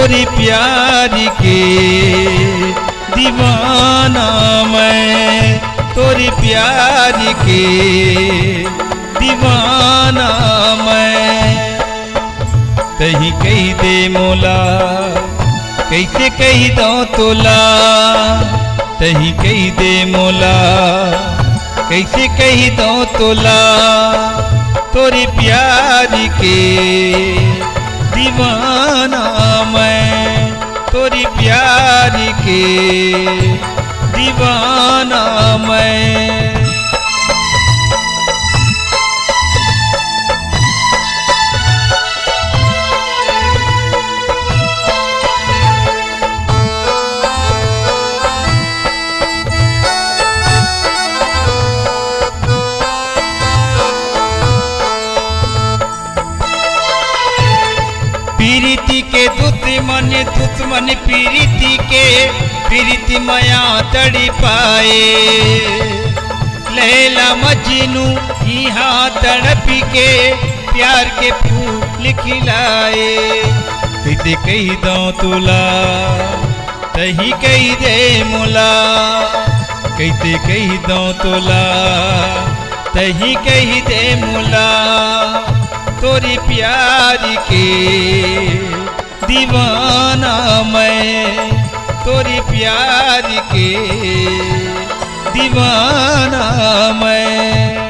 तोरी प्यार के दीवाना मैं, तोरी प्यार के दीवाना मैं। तही कही दे मोला कैसे कही दो तोला, तही कही दे मोला कैसे कही दो तोला, तोरी प्यार के दीवाना मैं, तोरी प्यार के दीवाना मैं। प्रीति के दुश्मन दुश्मन प्रीति के प्रीति माया तड़ी पाए, लैला मजनू यहाँ तड़पी के प्यार के फूल खिलाए। कैसे कही दो तुला तही कही दे मोला, कैसे कही दो तुला तही कही दे मोला, तोरी प्यार के दीवाना मैं, तोरी प्यार के दीवाना मैं।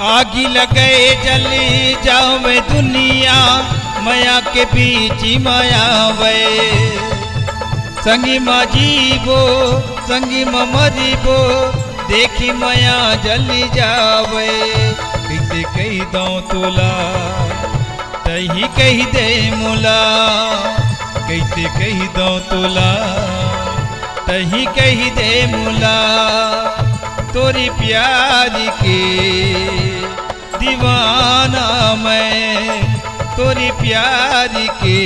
आगी लगे जली जाओ मैं दुनिया, माया के बीच माया वे। संगी माँ जीवो संगी माँ मरीबो, देखी माया जली जावे। कैसे कही दो तोला तही कही दे मोला, कैसे कही दो तोला तही कही दे मोला, तोरी प्यार के दीवाना मैं, तोरी प्यार के